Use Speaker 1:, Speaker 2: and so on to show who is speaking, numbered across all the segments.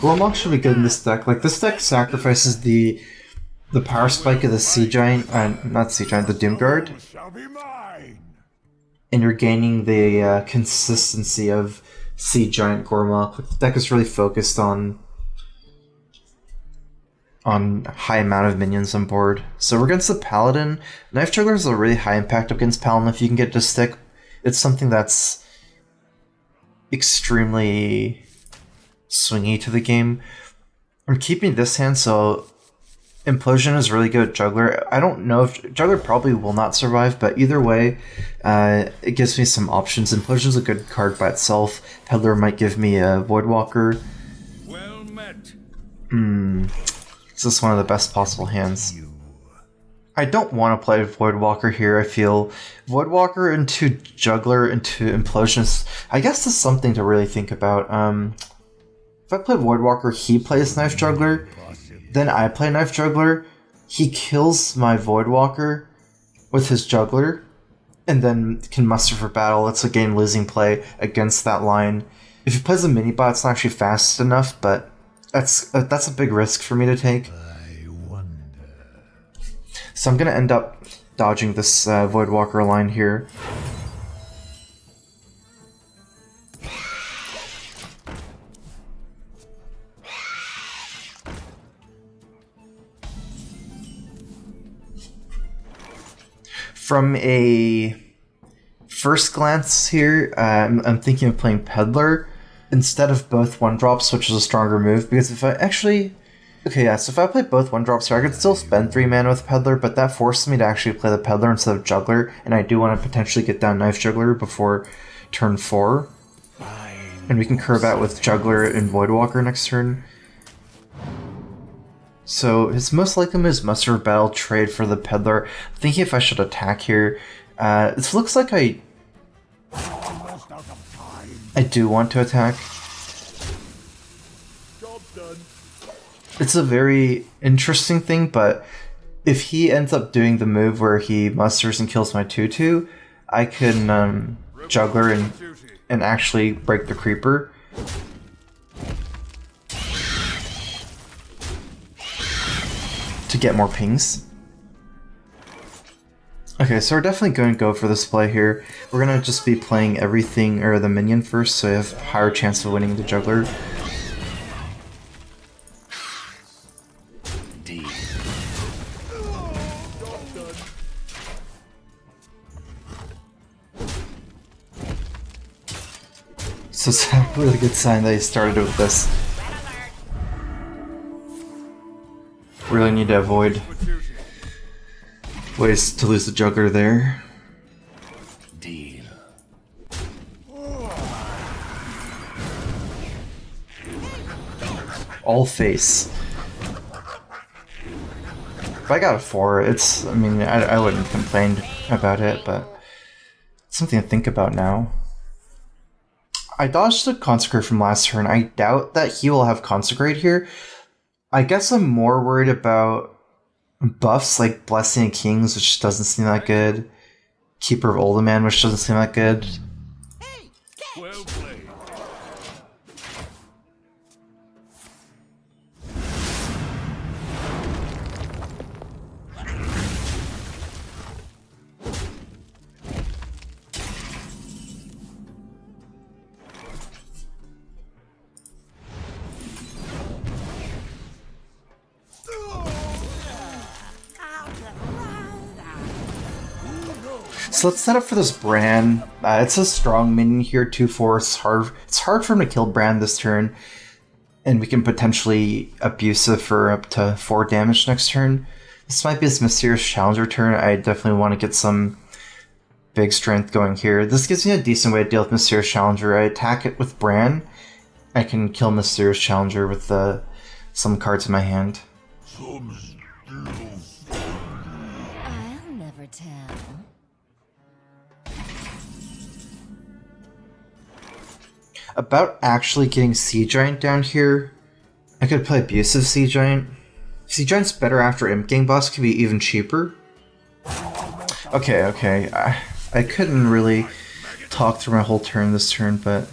Speaker 1: Warlock should be good in this deck. Like, this deck sacrifices the power spike of the Sea Giant, not Sea Giant, the Doom Guard. And you're gaining the consistency of Sea Giant Warlock. The deck is really focused on high amount of minions on board. So we're against the Paladin. Knife Juggler is a really high impact against Paladin if you can get it to stick. It's something that's extremely swingy to the game. I'm keeping this hand, so Implosion is really good at Juggler. I don't know if Juggler probably will not survive, but either way, it gives me some options. Implosion is a good card by itself. Peddler might give me a Voidwalker.
Speaker 2: Well met.
Speaker 1: This is one of the best possible hands. I don't want to play Voidwalker here, I feel. Voidwalker into Juggler into Implosion, I guess this is something to really think about. If I play Voidwalker, he plays Knife Juggler, then I play Knife Juggler, he kills my Voidwalker with his Juggler, and then can muster for battle. It's a game-losing play against that line. If he plays a mini-bot, it's not actually fast enough, but that's a big risk for me to take. So I'm going to end up dodging this Voidwalker line here. From a first glance here, I'm thinking of playing Peddler instead of both 1-drops, which is a stronger move, because if I actually... Okay, yeah, so if I play both 1-drops here, I could still spend 3 mana with Peddler, but that forces me to actually play the Peddler instead of Juggler, and I do want to potentially get down Knife Juggler before turn 4. And we can curve out with Juggler and Voidwalker next turn. So his most likely move is Muster of Battle, trade for the Peddler. I'm thinking if I should attack here. This looks like I do want to attack. It's a very interesting thing, but if he ends up doing the move where he musters and kills my 2/2, I can Juggler and actually break the Creeper. To get more pings. Okay, so we're definitely going to go for this play here. We're going to just be playing everything, or the minion first, so you have a higher chance of winning the Juggler. So it's a really good sign that he started with this. Really need to avoid ways to lose the Juggler there.
Speaker 2: Deal.
Speaker 1: All face. If I got a 4, it's... I mean, I wouldn't complain about it, but it's something to think about now. I dodged the Consecrate from last turn. I doubt that he will have Consecrate here. I guess I'm more worried about buffs like Blessing of Kings, which doesn't seem that good. Keeper of Uldaman, which doesn't seem that good.
Speaker 2: Well played.
Speaker 1: So let's set up for this Brann. It's a strong minion here, 2/4. It's hard for him to kill Brann this turn, and we can potentially abusive for up to 4 damage next turn. This might be his Mysterious Challenger turn. I definitely want to get some big strength going here. This gives me a decent way to deal with Mysterious Challenger. I attack it with Brann. I can kill Mysterious Challenger with some cards in my hand.
Speaker 3: I'll never tell.
Speaker 1: About actually getting Sea Giant down here, I could play Abusive Sea Giant. Sea Giant's better after Imp Gang boss, could be even cheaper. Okay. I couldn't really talk through my whole turn this turn, but...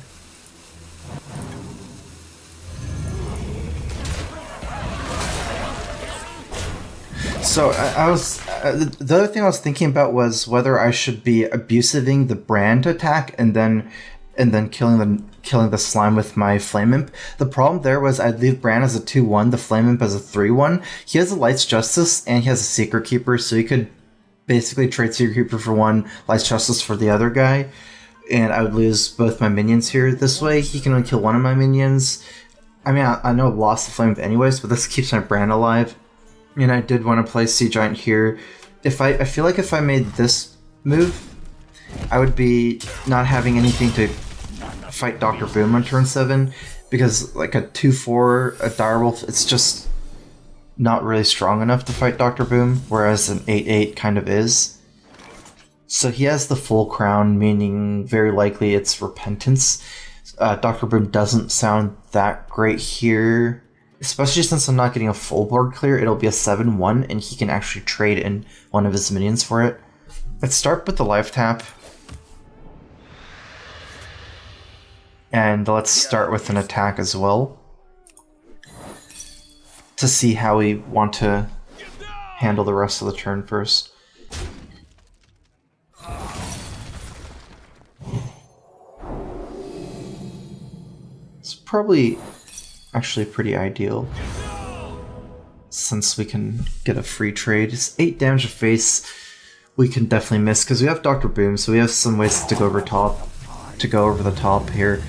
Speaker 1: So I was the other thing I was thinking about was whether I should be abusiving the Brann to attack and then killing the slime with my Flame Imp. The problem there was I'd leave Brann as a 2/1, the Flame Imp as a 3/1. He has a Light's Justice and he has a Secret Keeper, so he could basically trade Secret Keeper for one, Light's Justice for the other guy, and I would lose both my minions here. This way, he can only kill one of my minions. I mean, I know I've lost the Flame Imp anyways, but this keeps my Brann alive. And I did want to play Sea Giant here. I feel like if I made this move, I would be not having anything to fight Dr. Boom on turn 7, because like a 2/4, a Direwolf, it's just not really strong enough to fight Dr. Boom, whereas an 8/8 kind of is. So he has the full crown, meaning very likely it's Repentance. Dr. Boom doesn't sound that great here. Especially since I'm not getting a full board clear, it'll be a 7/1, and he can actually trade in one of his minions for it. Let's start with the life tap. And let's start with an attack as well. To see how we want to handle the rest of the turn first. It's probably actually pretty ideal, since we can get a free trade. It's 8 damage a face. We can definitely miss because we have Dr. Boom, so we have some ways to go over the top here.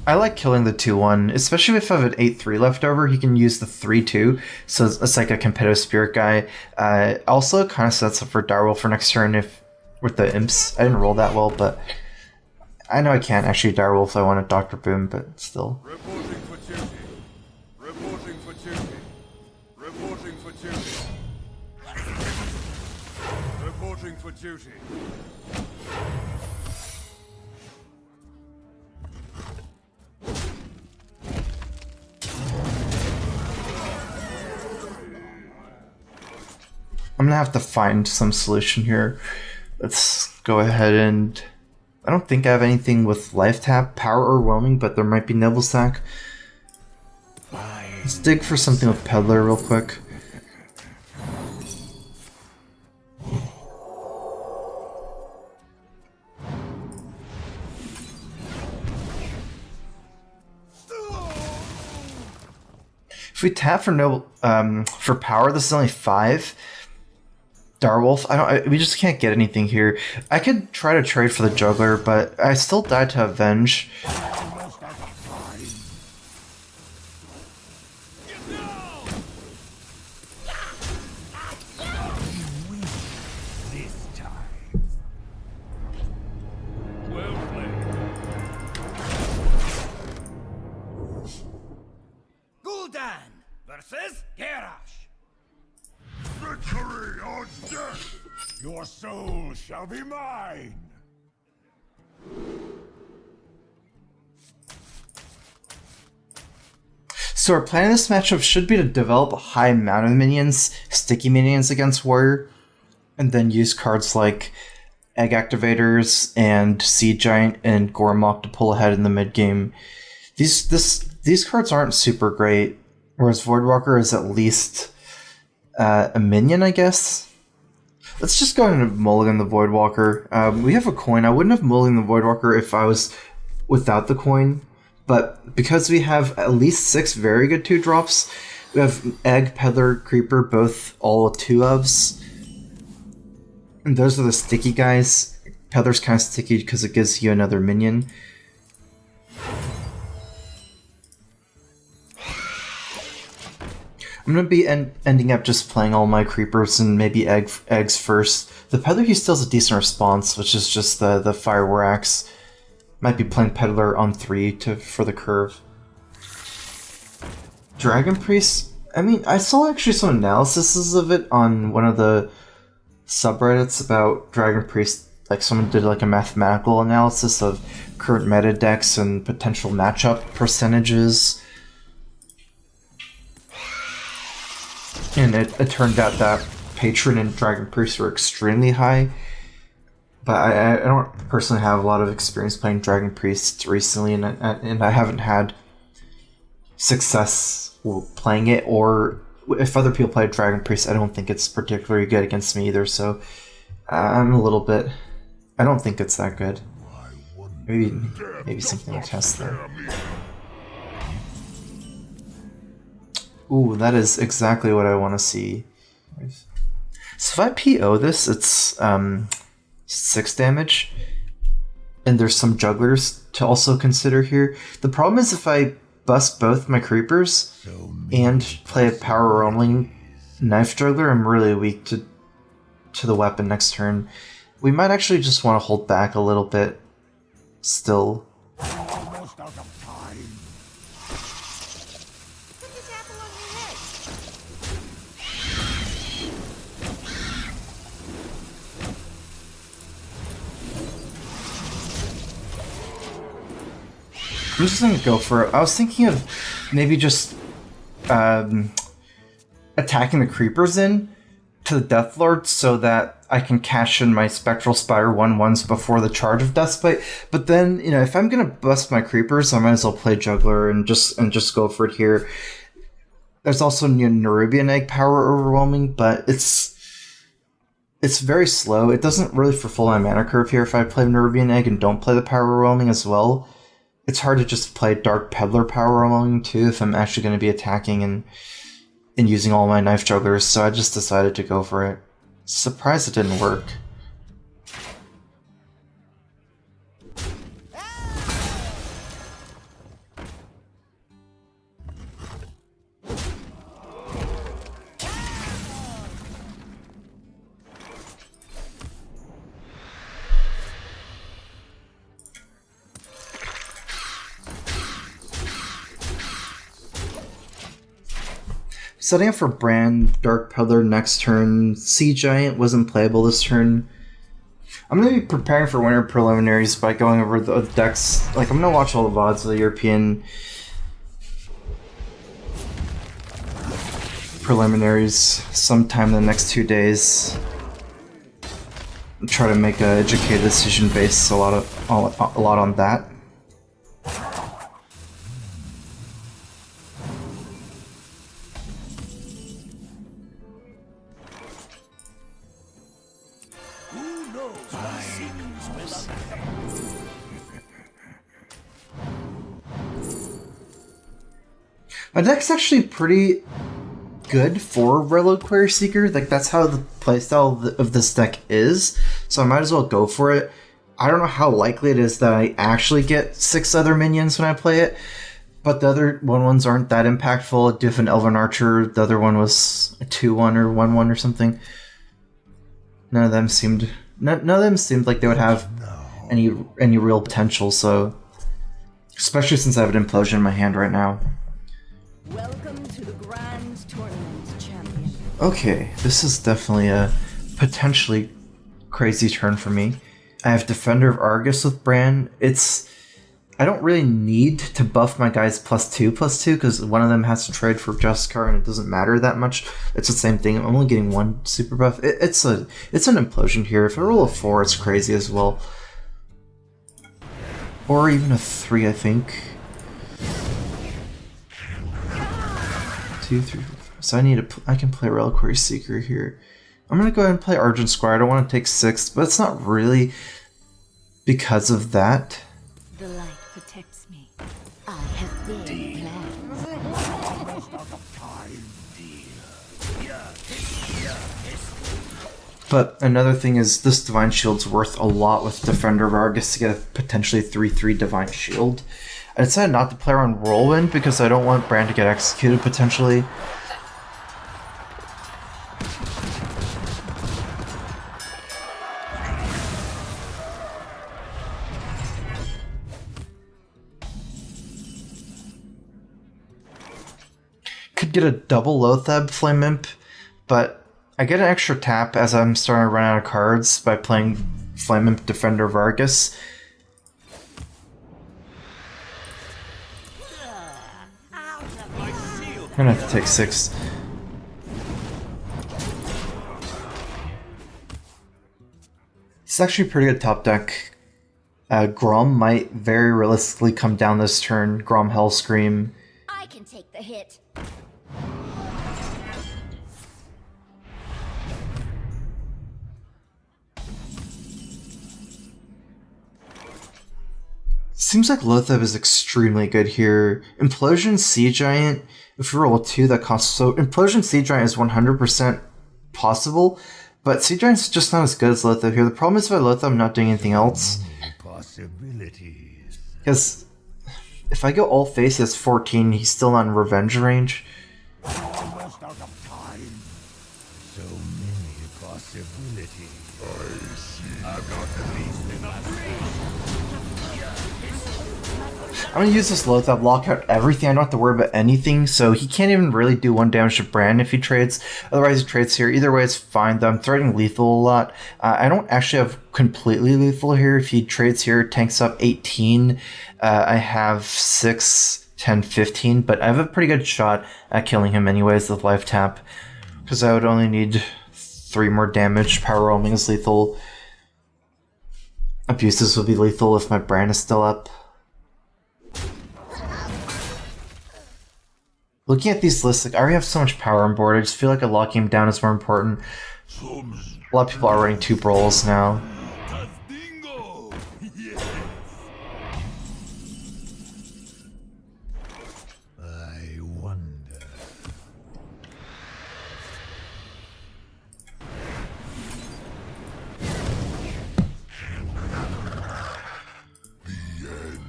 Speaker 1: I like killing the 2/1, especially if I have an 8/3 left over. He can use the 3/2, so it's like a competitive spirit guy. Also, kind of sets up for Direwolf for next turn with the imps. I didn't roll that well, but I know I can't actually Direwolf if I wanted Dr. Boom, but still.
Speaker 2: Reporting for duty. Reporting for duty. Reporting for duty. Reporting for duty.
Speaker 1: I'm gonna have to find some solution here. Let's go ahead and... I don't think I have anything with life tap, power, or roaming, but there might be Nibble Sack. Let's dig for something with Peddler real quick. If we tap for for power, this is only 5. Direwolf, we just can't get anything here. I could try to trade for the Juggler, but I still died to Avenge.
Speaker 2: Gul'dan versus Garrosh. Victory or death! Your soul shall be mine!
Speaker 1: So our plan in this matchup should be to develop a high amount of minions, sticky minions against Warrior, and then use cards like Egg Activators and Sea Giant and Gormok to pull ahead in the mid game. These cards aren't super great, whereas Voidwalker is at least a minion, I guess. Let's just go ahead and mulligan the Voidwalker. We have a coin. I wouldn't have mulliganed the Voidwalker if I was without the coin, but because we have at least 6 very good 2-drops, we have Egg, Peddler, Creeper, both all 2-ofs. And those are the sticky guys. Peddler's kind of sticky because it gives you another minion. I'm going to be ending up just playing all my creepers and maybe eggs first. The Peddler, he still has a decent response, which is just the Fire War Axe. Might be playing Peddler on 3 for the curve. Dragon Priest? I mean, I saw actually some analyses of it on one of the subreddits about Dragon Priest. Like, someone did like a mathematical analysis of current meta decks and potential matchup percentages. And it turned out that Patron and Dragon Priest were extremely high. But I don't personally have a lot of experience playing Dragon Priest recently, and I haven't had success playing it, or if other people play Dragon Priest, I don't think it's particularly good against me either, so I'm a little bit... I don't think it's that good. Maybe something to test there. Ooh, that is exactly what I want to see. So if I PO this, it's 6 damage, and there's some jugglers to also consider here. The problem is if I bust both my creepers and play a power rolling knife juggler, I'm really weak to the weapon next turn. We might actually just want to hold back a little bit still.
Speaker 3: Almost out of time. Put this apple on your head.
Speaker 1: I'm just gonna go for it. I was thinking of maybe just attacking the creepers in to the Deathlord so that I can cash in my Spectral Spire 1/1s before the charge of Deathbite. But then, you know, if I'm gonna bust my creepers, I might as well play Juggler and just go for it here. There's also Nerubian Egg power overwhelming, but it's very slow. It doesn't really fulfill my mana curve here if I play Nerubian Egg and don't play the power overwhelming as well. It's hard to just play Dark Peddler power overwhelming too if I'm actually going to be attacking and using all my knife jugglers, so I just decided to go for it. Surprised it didn't work. Setting up for Brann, Dark Peddler next turn. Sea Giant wasn't playable this turn. I'm going to be preparing for winter preliminaries by going over the decks. Like, I'm going to watch all the VODs of the European preliminaries sometime in the next 2 days. And try to make an educated decision based a lot on that. My deck's actually pretty good for Reliquary Seeker. Like, that's how the playstyle of this deck is, so I might as well go for it. I don't know how likely it is that I actually get 6 other minions when I play it, but the other 1/1s aren't that impactful. I do have an Elven Archer. The other one was a 2/1 or 1/1 or something. None of them seemed like they would have any real potential, so especially since I have an Implosion in my hand right now.
Speaker 3: Welcome to the Grand Tournament, champion.
Speaker 1: Okay, this is definitely a potentially crazy turn for me. I have Defender of Argus with Brann. I don't really need to buff my guys +2/+2 because one of them has to trade for Justicar and it doesn't matter that much. It's the same thing. I'm only getting 1 super buff. It's an Implosion here. If I roll a 4, it's crazy as well. Or even a 3, I think. 2, 3, 4, 5. So I can play Reliquary Seeker here. I'm gonna go ahead and play Argent Squire. I don't want to take 6, but it's not really because of that.
Speaker 3: The light protects me. I have big plans.
Speaker 1: But another thing is this Divine Shield's worth a lot with Defender of Argus to get a potentially 3/3 Divine Shield. I decided not to play around Whirlwind because I don't want Brann to get executed potentially. Could get a double Loatheb Flame Imp, but I get an extra tap as I'm starting to run out of cards by playing Flame Imp Defender of Argus. I'm gonna have to take 6. It's actually a pretty good top deck. Grom might very realistically come down this turn. Grom Hellscream.
Speaker 3: I can take the hit.
Speaker 1: Seems like Lothab is extremely good here. Implosion Sea Giant, if you roll a 2, that costs... So Implosion Sea Giant is 100% possible, but Sea Giant's just not as good as Lothab here. The problem is if I Lothab, I'm not doing anything else. Because if I go all face, he has 14, he's still not in revenge range.
Speaker 4: Almost out of time. So many possibilities. I see. I've got the beast in
Speaker 1: I'm gonna use this Lothab, lock out everything. I don't have to worry about anything, so he can't even really do 1 damage to Brann if he trades. Otherwise, he trades here. Either way, it's fine, though. I'm threatening lethal a lot. I don't actually have completely lethal here. If he trades here, tanks up 18. I have 6, 10, 15, but I have a pretty good shot at killing him anyways with life tap, because I would only need 3 more damage. Power roaming is lethal. Abuses will be lethal if my Brann is still up. Looking at these lists, like, I already have so much power on board. I just feel like locking him down is more important. A lot of people are running 2 brawls now.
Speaker 4: I wonder.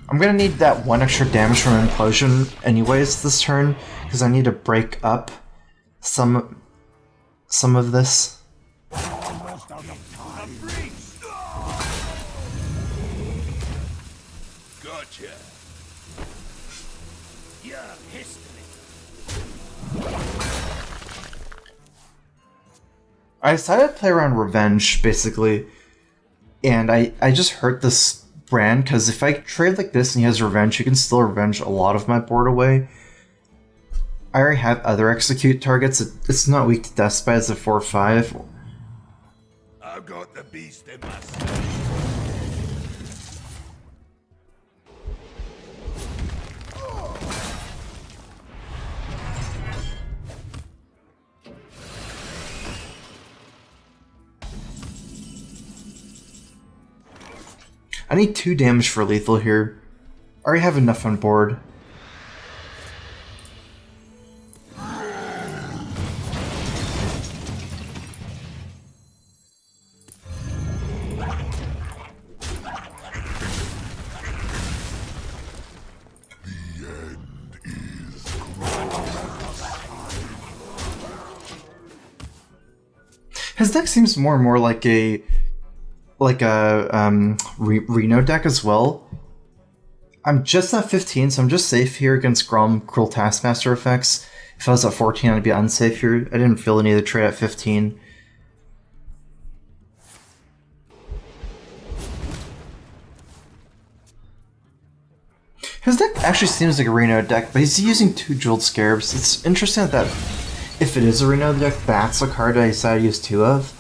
Speaker 1: I'm gonna need that 1 extra damage from Implosion anyways this turn, because I need to break up some of this.
Speaker 4: Almost out of time.
Speaker 2: Gotcha.
Speaker 4: Your history.
Speaker 1: I decided to play around Revenge, basically, and I just hurt this Brann, because if I trade like this and he has Revenge, he can still Revenge a lot of my board away. I already have other execute targets. It's not weak to Death Spite as a 4/5.
Speaker 4: I've got the beast in my stomach.
Speaker 1: I need 2 damage for lethal here. I already have enough on board. His deck seems more and more like a Reno deck as well. I'm just at 15, so I'm just safe here against Grom Cruel Taskmaster effects. If I was at 14, I'd be unsafe here. I didn't feel any of the trade at 15. His deck actually seems like a Reno deck, but he's using 2 Jeweled Scarabs. It's interesting that if it is a Reno deck, that's a card I decided to use 2 of.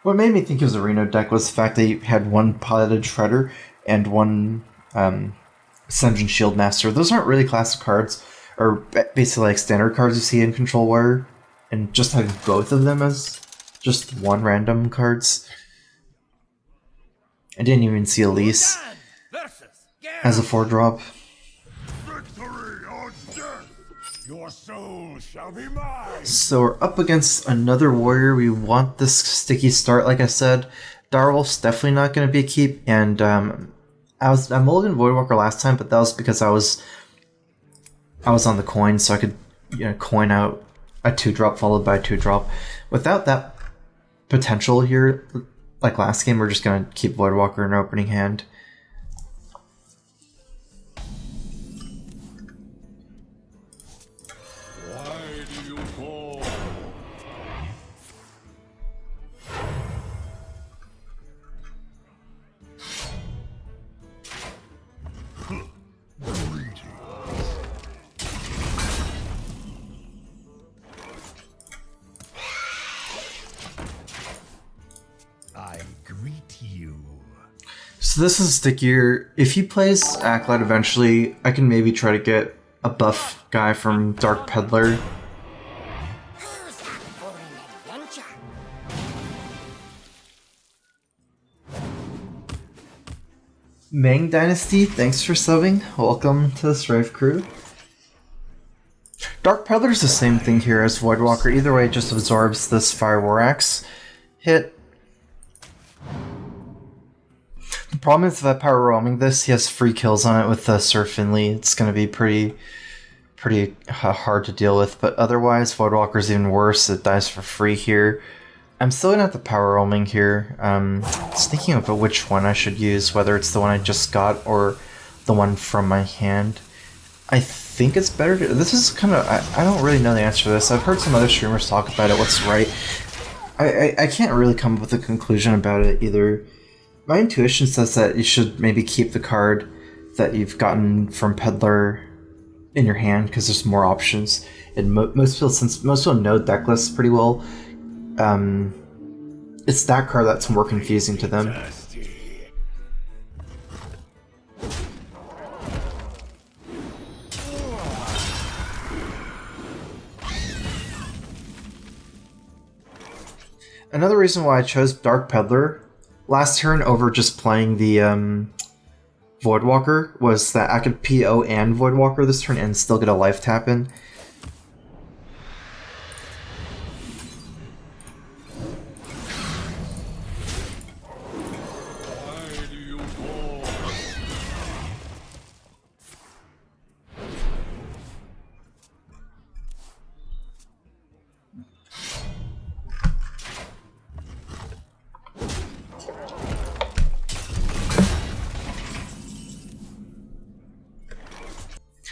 Speaker 1: What made me think it was a Reno deck was the fact that he had 1 Piloted Shredder and 1 Ascension Shield Master. Those aren't really classic cards, or basically like standard cards you see in Control Warrior, and just having both of them as just 1 random cards. I didn't even see Elise as a 4-drop.
Speaker 4: Victory or death. Your soul shall be mine.
Speaker 1: So we're up against another warrior. We want this sticky start, like I said. Direwolf's definitely not going to be a keep, and I mulliganed Voidwalker last time, but that was because I was on the coin, so I could coin out a 2-drop followed by a 2-drop. Without that potential here, like last game, we're just going to keep Voidwalker in our opening hand.
Speaker 2: Why do you call?
Speaker 1: So this is stickier. If he plays Acolyte eventually, I can maybe try to get a buff guy from Dark Peddler. Meng Dynasty, thanks for subbing. Welcome to the StrifeCro. Dark Peddler's the same thing here as Voidwalker. Either way, it just absorbs this Fire War Axe hit. The problem is that power roaming this, he has free kills on it with Sir Finley. It's going to be pretty hard to deal with, but otherwise Voidwalker's even worse. It dies for free here. I'm still going to have the power roaming here. Just thinking of which one I should use, whether it's the one I just got or the one from my hand. I think it's better to... This is kind of... I don't really know the answer to this. I've heard some other streamers talk about it, what's right. I can't really come up with a conclusion about it either. My intuition says that you should maybe keep the card that you've gotten from Peddler in your hand because there's more options. And most people, since most people know deck lists pretty well, it's that card that's more confusing to them. Another reason why I chose Dark Peddler last turn over just playing the Voidwalker was that I could PO and Voidwalker this turn and still get a life tap in.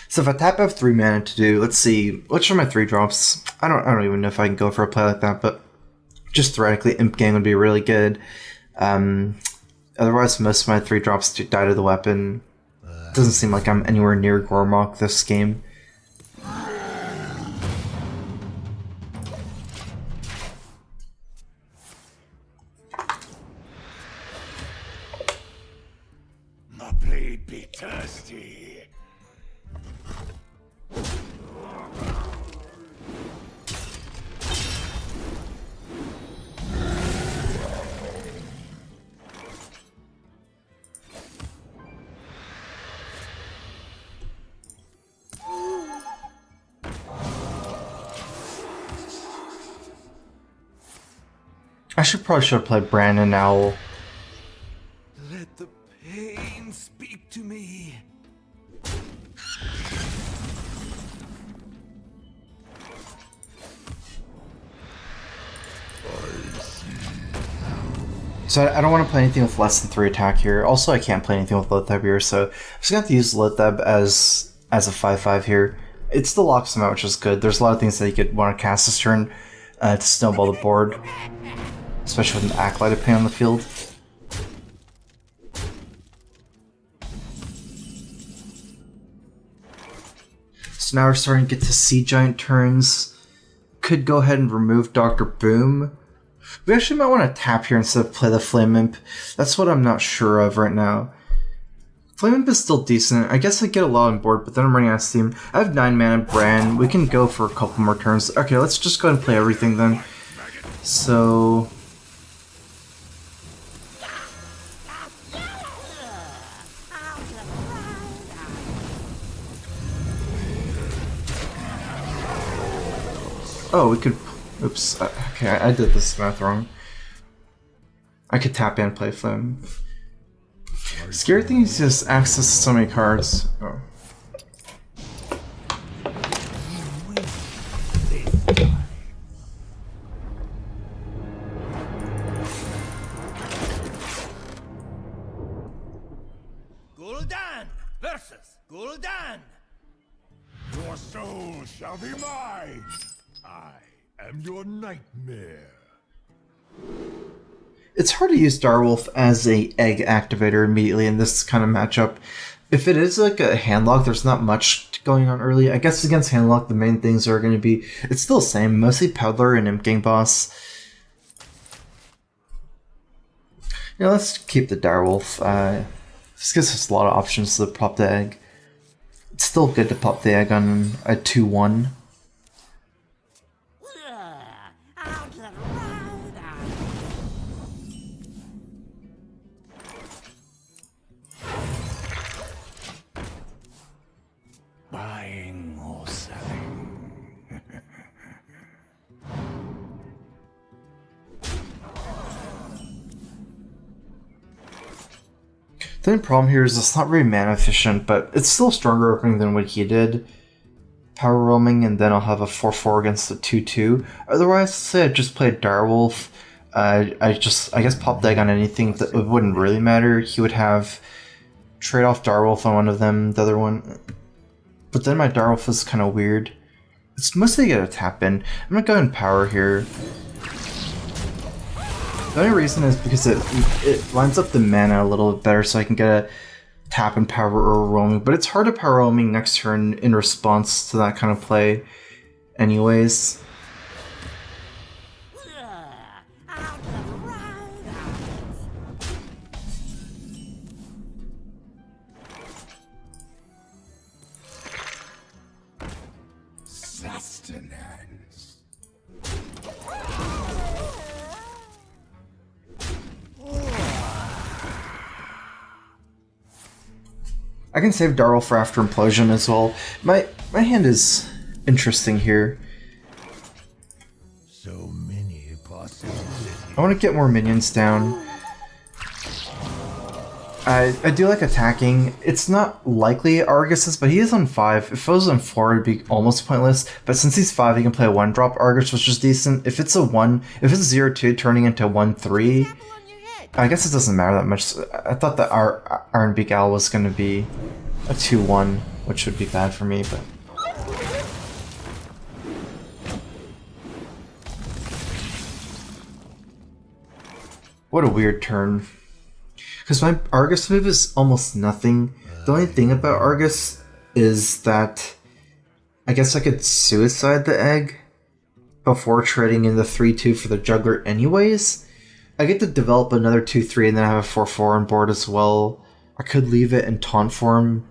Speaker 1: So if I tap, I have 3 mana to do. Let's see, which are my 3 drops? I don't even know if I can go for a play like that, but just theoretically, Imp Gang would be really good. Otherwise, most of my 3 drops die to the weapon. Doesn't seem like I'm anywhere near Gormok this game.
Speaker 4: My blade be thirsty.
Speaker 1: I should have played Brann and Owl.
Speaker 4: Let the pain speak to me.
Speaker 1: So I don't want to play anything with less than 3 attack here. Also, I can't play anything with Lotheb here, so I'm just going to have to use Lotheb as a 5/5 here. It still locks him out, which is good. There's a lot of things that you could want to cast this turn to snowball the board, especially with an Acolyte ping on the field. So now we're starting to get to Sea Giant turns. Could go ahead and remove Dr. Boom. We actually might want to tap here instead of play the Flame Imp. That's what I'm not sure of right now. Flame Imp is still decent. I guess I get a lot on board, but then I'm running out of steam. I have 9 mana Brann. We can go for a couple more turns. Okay, let's just go ahead and play everything then. So... Oh, we could... Oops. Okay, I did this math wrong. I could tap in and play Flame. Scary thing is just access so many cards. Oh.
Speaker 4: Gul'dan versus Gul'dan. Your soul shall be mine. I am your nightmare.
Speaker 1: It's hard to use Direwolf as a egg activator immediately in this kind of matchup. If it is like a handlock, there's not much going on early. I guess against handlock, the main things are going to be... It's still the same, mostly Peddler and Imp Gang Boss. Yeah, let's keep the direwolf. This gives us a lot of options to pop the egg. It's still good to pop the egg on a 2-1.
Speaker 4: Buying or selling.
Speaker 1: The only problem here is it's not very mana efficient, but it's still a stronger opening than what he did. Power roaming, and then I'll have a 4-4 against the 2-2. Otherwise, say I just played Direwolf. I guess pop the egg on anything that it wouldn't really matter. He would have trade off Direwolf on one of them, the other one. But then my Direwolf is kind of weird. It's mostly gonna tap in. I'm gonna go in power here. The only reason is because it lines up the mana a little bit better, so I can get a tap and power or roaming. But it's hard to power roaming next turn in response to that kind of play, anyways.
Speaker 4: Sustenance.
Speaker 1: I can save Darl for after Implosion as well. My hand is interesting here.
Speaker 4: So many possibilities.
Speaker 1: I want to get more minions down. I do like attacking. It's not likely Argus's, but he is on 5. If it was on 4, it'd be almost pointless. But since he's 5, he can play a 1-drop Argus, which is decent. If it's a 0-2 turning into 1-3, I guess it doesn't matter that much. I thought that our Iron Beak Owl was going to be a 2-1, which would be bad for me, but... What a weird turn. Because my Argus move is almost nothing. The only thing about Argus is that I guess I could suicide the egg before trading in the 3-2 for the Juggler anyways. I get to develop another 2-3 and then I have a 4-4 on board as well. I could leave it in taunt form.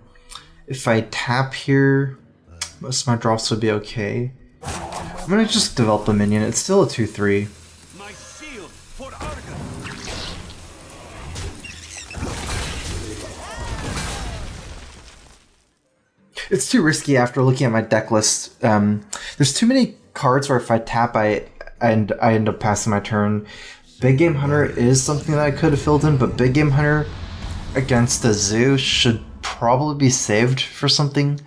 Speaker 1: If I tap here, most of my drops would be okay. I'm gonna just develop a minion. It's still a 2-3.
Speaker 2: My shield for Argus.
Speaker 1: It's too risky after looking at my deck list. There's too many cards where if I tap, I end up passing my turn. Big Game Hunter is something that I could have filled in, but Big Game Hunter against a Zoo should probably be saved for something.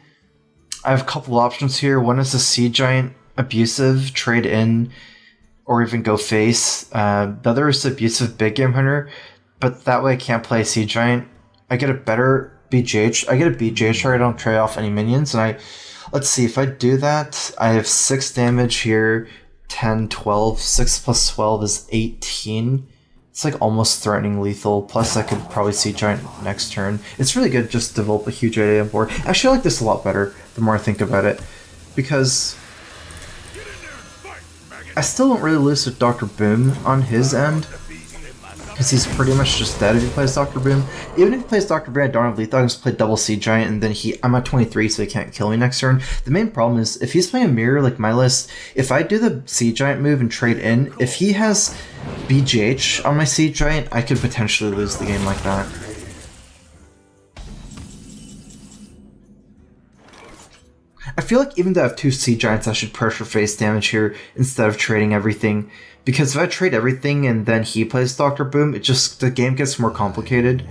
Speaker 1: I have a couple options here. One is a Sea Giant Abusive, trade in, or even go face. The other is Abusive Big Game Hunter, but that way I can't play Sea Giant. I get a better BGH. I get a BGH or I don't trade off any minions, and let's see, if I do that, I have 6 damage here, 10, 12, 6 plus 12 is 18. It's like almost threatening lethal, plus I could probably see Giant next turn. It's really good to just develop a huge idea on board. Actually, I like this a lot better the more I think about it, because I still don't really lose with Dr. Boom on his end, because he's pretty much just dead if he plays Dr. Boom. Even if he plays Dr. Boom, I don't have lethal, I can just play double Sea Giant, and then I'm at 23, so he can't kill me next turn. The main problem is, if he's playing a mirror like my list, if I do the Sea Giant move and trade in, if he has BGH on my Sea Giant, I could potentially lose the game like that. I feel like even though I have 2 Sea Giants, I should pressure face damage here instead of trading everything. Because if I trade everything and then he plays Dr. Boom, the game gets more complicated.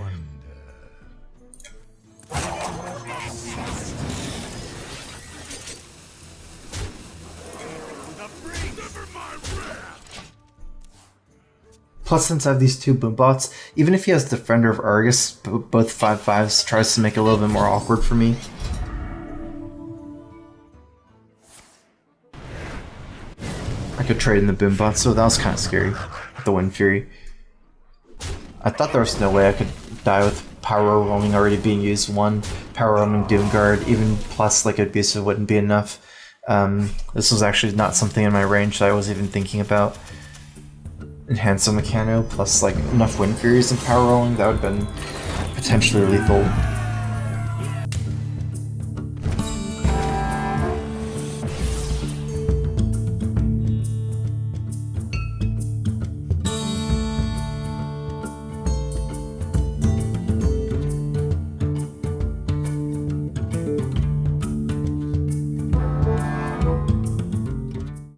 Speaker 1: Plus, since I have these 2 boom bots, even if he has Defender of Argus, both 5/5s, tries to make it a little bit more awkward for me. I could trade in the boom bots, so that was kind of scary. The Wind Fury. I thought there was no way I could die with Power Roaming already being used. 1 Power Roaming Doomguard, even plus like Abusive wouldn't be enough. This was actually not something in my range that I was even thinking about. enhance the Mechano plus like enough Wind Furies and power rolling, that would have been potentially lethal.